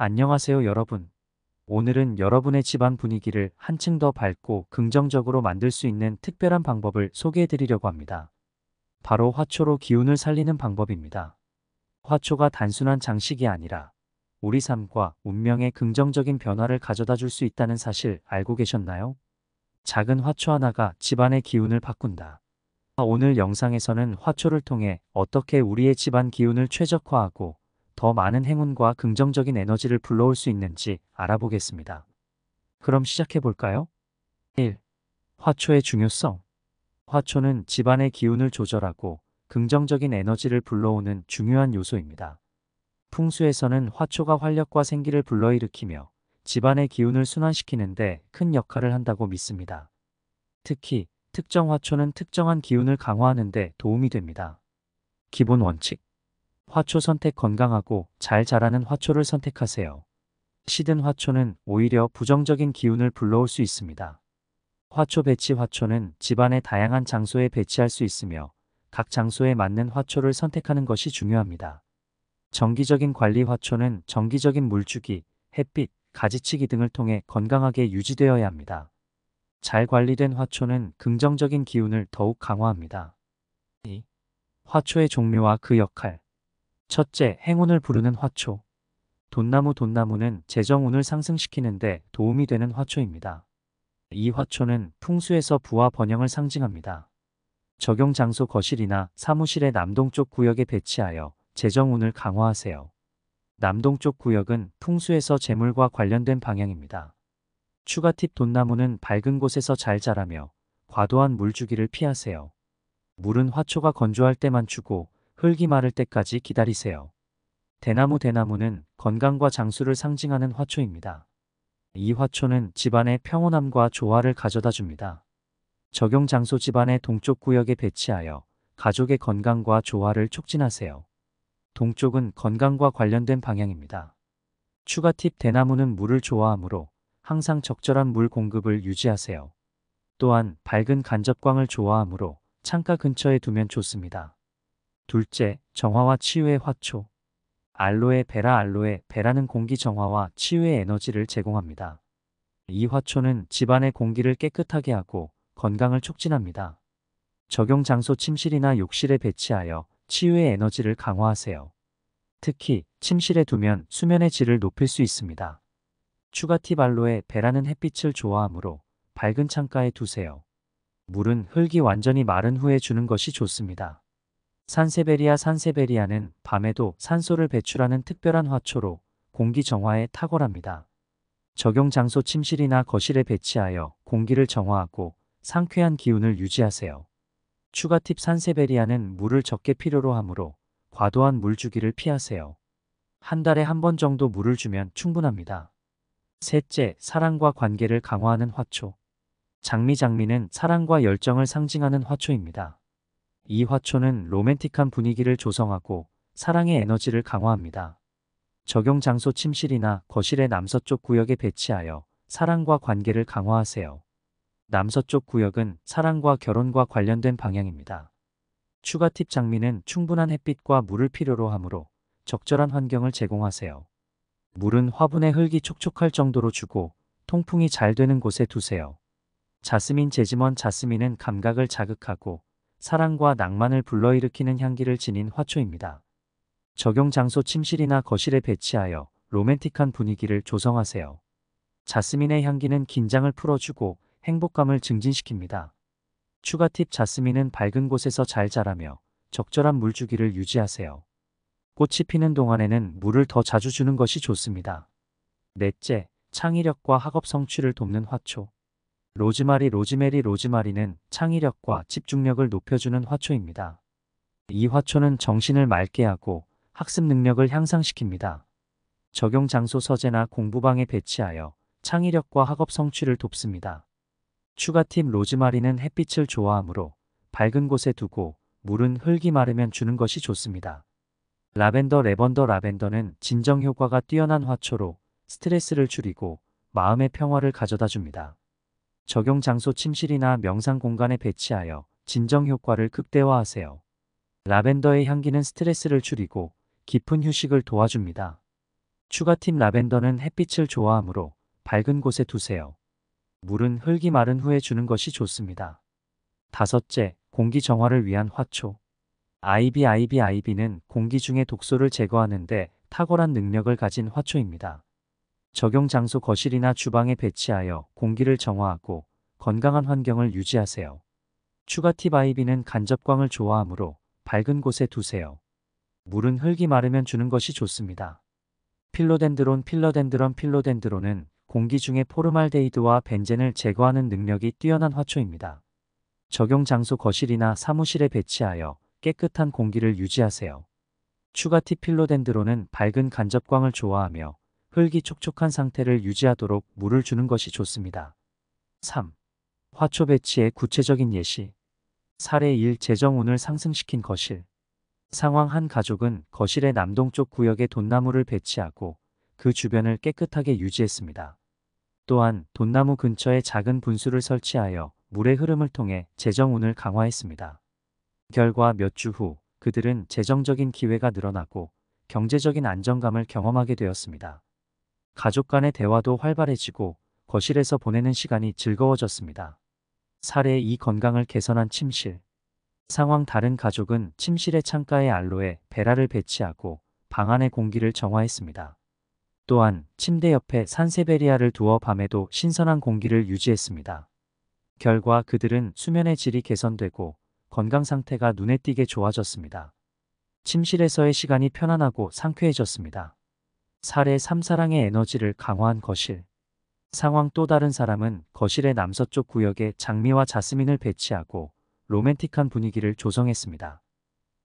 안녕하세요, 여러분. 오늘은 여러분의 집안 분위기를 한층 더 밝고 긍정적으로 만들 수 있는 특별한 방법을 소개해 드리려고 합니다. 바로 화초로 기운을 살리는 방법입니다. 화초가 단순한 장식이 아니라 우리 삶과 운명에 긍정적인 변화를 가져다 줄 수 있다는 사실 알고 계셨나요? 작은 화초 하나가 집안의 기운을 바꾼다. 오늘 영상에서는 화초를 통해 어떻게 우리의 집안 기운을 최적화하고 더 많은 행운과 긍정적인 에너지를 불러올 수 있는지 알아보겠습니다. 그럼 시작해 볼까요? 1. 화초의 중요성. 화초는 집안의 기운을 조절하고 긍정적인 에너지를 불러오는 중요한 요소입니다. 풍수에서는 화초가 활력과 생기를 불러일으키며 집안의 기운을 순환시키는데 큰 역할을 한다고 믿습니다. 특히 특정 화초는 특정한 기운을 강화하는 데 도움이 됩니다. 기본 원칙. 화초 선택. 건강하고 잘 자라는 화초를 선택하세요. 시든 화초는 오히려 부정적인 기운을 불러올 수 있습니다. 화초 배치. 화초는 집안의 다양한 장소에 배치할 수 있으며 각 장소에 맞는 화초를 선택하는 것이 중요합니다. 정기적인 관리. 화초는 정기적인 물주기, 햇빛, 가지치기 등을 통해 건강하게 유지되어야 합니다. 잘 관리된 화초는 긍정적인 기운을 더욱 강화합니다. 2. 화초의 종류와 그 역할. 첫째, 행운을 부르는 화초. 돈나무. 돈나무는 재정운을 상승시키는데 도움이 되는 화초입니다. 이 화초는 풍수에서 부와 번영을 상징합니다. 적용 장소. 거실이나 사무실의 남동쪽 구역에 배치하여 재정운을 강화하세요. 남동쪽 구역은 풍수에서 재물과 관련된 방향입니다. 추가 팁. 돈나무는 밝은 곳에서 잘 자라며 과도한 물주기를 피하세요. 물은 화초가 건조할 때만 주고 흙이 마를 때까지 기다리세요. 대나무. 대나무는 건강과 장수를 상징하는 화초입니다. 이 화초는 집안의 평온함과 조화를 가져다 줍니다. 적용 장소. 집안의 동쪽 구역에 배치하여 가족의 건강과 조화를 촉진하세요. 동쪽은 건강과 관련된 방향입니다. 추가 팁. 대나무는 물을 좋아하므로 항상 적절한 물 공급을 유지하세요. 또한 밝은 간접광을 좋아하므로 창가 근처에 두면 좋습니다. 둘째, 정화와 치유의 화초. 알로에 베라. 알로에 베라는 공기 정화와 치유의 에너지를 제공합니다. 이 화초는 집안의 공기를 깨끗하게 하고 건강을 촉진합니다. 적용 장소. 침실이나 욕실에 배치하여 치유의 에너지를 강화하세요. 특히 침실에 두면 수면의 질을 높일 수 있습니다. 추가 팁. 알로에 베라는 햇빛을 좋아하므로 밝은 창가에 두세요. 물은 흙이 완전히 마른 후에 주는 것이 좋습니다. 산세베리아. 산세베리아는 밤에도 산소를 배출하는 특별한 화초로 공기 정화에 탁월합니다. 적용 장소. 침실이나 거실에 배치하여 공기를 정화하고 상쾌한 기운을 유지하세요. 추가 팁. 산세베리아는 물을 적게 필요로 하므로 과도한 물주기를 피하세요. 한 달에 한 번 정도 물을 주면 충분합니다. 셋째, 사랑과 관계를 강화하는 화초. 장미. 장미는 사랑과 열정을 상징하는 화초입니다. 이 화초는 로맨틱한 분위기를 조성하고 사랑의 에너지를 강화합니다. 적용 장소. 침실이나 거실의 남서쪽 구역에 배치하여 사랑과 관계를 강화하세요. 남서쪽 구역은 사랑과 결혼과 관련된 방향입니다. 추가 팁. 장미는 충분한 햇빛과 물을 필요로 하므로 적절한 환경을 제공하세요. 물은 화분에 흙이 촉촉할 정도로 주고 통풍이 잘 되는 곳에 두세요. 자스민. 제지먼. 자스민은 감각을 자극하고 사랑과 낭만을 불러일으키는 향기를 지닌 화초입니다. 적용 장소. 침실이나 거실에 배치하여 로맨틱한 분위기를 조성하세요. 자스민의 향기는 긴장을 풀어주고 행복감을 증진시킵니다. 추가 팁. 자스민은 밝은 곳에서 잘 자라며 적절한 물주기를 유지하세요. 꽃이 피는 동안에는 물을 더 자주 주는 것이 좋습니다. 넷째, 창의력과 학업 성취를 돕는 화초. 로즈마리. 로즈메리. 로즈마리는 창의력과 집중력을 높여주는 화초입니다. 이 화초는 정신을 맑게 하고 학습 능력을 향상시킵니다. 적용 장소. 서재나 공부방에 배치하여 창의력과 학업 성취를 돕습니다. 추가 팁. 로즈마리는 햇빛을 좋아하므로 밝은 곳에 두고 물은 흙이 마르면 주는 것이 좋습니다. 라벤더. 레번더. 라벤더는 진정 효과가 뛰어난 화초로 스트레스를 줄이고 마음의 평화를 가져다 줍니다. 적용 장소. 침실이나 명상 공간에 배치하여 진정 효과를 극대화하세요. 라벤더의 향기는 스트레스를 줄이고 깊은 휴식을 도와줍니다. 추가 팁 라벤더는 햇빛을 좋아하므로 밝은 곳에 두세요. 물은 흙이 마른 후에 주는 것이 좋습니다. 다섯째, 공기 정화를 위한 화초. 아이비는 공기 중의 독소를 제거하는 데 탁월한 능력을 가진 화초입니다. 적용 장소 거실이나 주방에 배치하여 공기를 정화하고 건강한 환경을 유지하세요. 추가 팁 아이비는 간접광을 좋아하므로 밝은 곳에 두세요. 물은 흙이 마르면 주는 것이 좋습니다. 필로덴드론은 공기 중의 포르말데히드와 벤젠을 제거하는 능력이 뛰어난 화초입니다. 적용 장소 거실이나 사무실에 배치하여 깨끗한 공기를 유지하세요. 추가 팁 필로덴드론은 밝은 간접광을 좋아하며 흙이 촉촉한 상태를 유지하도록 물을 주는 것이 좋습니다. 3. 화초 배치의 구체적인 예시. 사례 1. 재정운을 상승시킨 거실. 상황 한 가족은 거실의 남동쪽 구역에 돈나무를 배치하고 그 주변을 깨끗하게 유지했습니다. 또한 돈나무 근처에 작은 분수를 설치하여 물의 흐름을 통해 재정운을 강화했습니다. 결과 몇 주 후 그들은 재정적인 기회가 늘어나고 경제적인 안정감을 경험하게 되었습니다. 가족 간의 대화도 활발해지고 거실에서 보내는 시간이 즐거워졌습니다. 사례 2. 건강을 개선한 침실. 상황 다른 가족은 침실의 창가에 알로에 베라를 배치하고 방 안의 공기를 정화했습니다. 또한 침대 옆에 산세베리아를 두어 밤에도 신선한 공기를 유지했습니다. 결과 그들은 수면의 질이 개선되고 건강 상태가 눈에 띄게 좋아졌습니다. 침실에서의 시간이 편안하고 상쾌해졌습니다. 사례 3. 사랑의 에너지를 강화한 거실. 상황 또 다른 사람은 거실의 남서쪽 구역에 장미와 자스민을 배치하고 로맨틱한 분위기를 조성했습니다.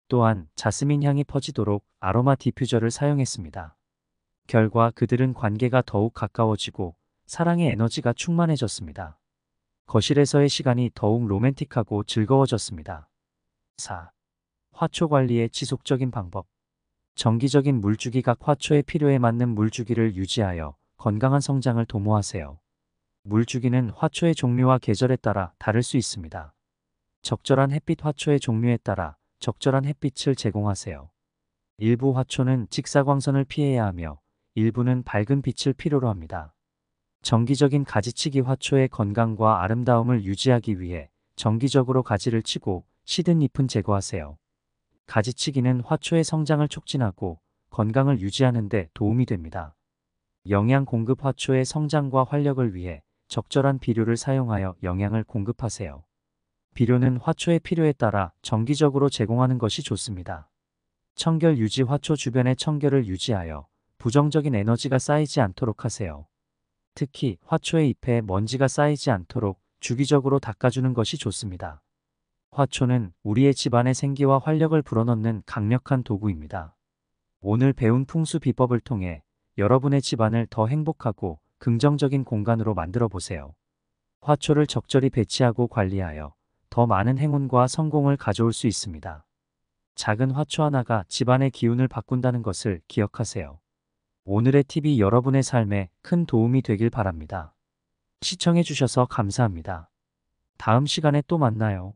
또한 자스민 향이 퍼지도록 아로마 디퓨저를 사용했습니다. 결과 그들은 관계가 더욱 가까워지고 사랑의 에너지가 충만해졌습니다. 거실에서의 시간이 더욱 로맨틱하고 즐거워졌습니다. 4. 화초 관리의 지속적인 방법. 정기적인 물주기. 각 화초의 필요에 맞는 물주기를 유지하여 건강한 성장을 도모하세요. 물주기는 화초의 종류와 계절에 따라 다를 수 있습니다. 적절한 햇빛. 화초의 종류에 따라 적절한 햇빛을 제공하세요. 일부 화초는 직사광선을 피해야 하며 일부는 밝은 빛을 필요로 합니다. 정기적인 가지치기. 화초의 건강과 아름다움을 유지하기 위해 정기적으로 가지를 치고 시든 잎은 제거하세요. 가지치기는 화초의 성장을 촉진하고 건강을 유지하는 데 도움이 됩니다. 영양 공급. 화초의 성장과 활력을 위해 적절한 비료를 사용하여 영양을 공급하세요. 비료는 화초의 필요에 따라 정기적으로 제공하는 것이 좋습니다. 청결 유지. 화초 주변의 청결을 유지하여 부정적인 에너지가 쌓이지 않도록 하세요. 특히 화초의 잎에 먼지가 쌓이지 않도록 주기적으로 닦아주는 것이 좋습니다. 화초는 우리의 집안의 생기와 활력을 불어넣는 강력한 도구입니다. 오늘 배운 풍수 비법을 통해 여러분의 집안을 더 행복하고 긍정적인 공간으로 만들어 보세요. 화초를 적절히 배치하고 관리하여 더 많은 행운과 성공을 가져올 수 있습니다. 작은 화초 하나가 집안의 기운을 바꾼다는 것을 기억하세요. 오늘의 팁이 여러분의 삶에 큰 도움이 되길 바랍니다. 시청해 주셔서 감사합니다. 다음 시간에 또 만나요.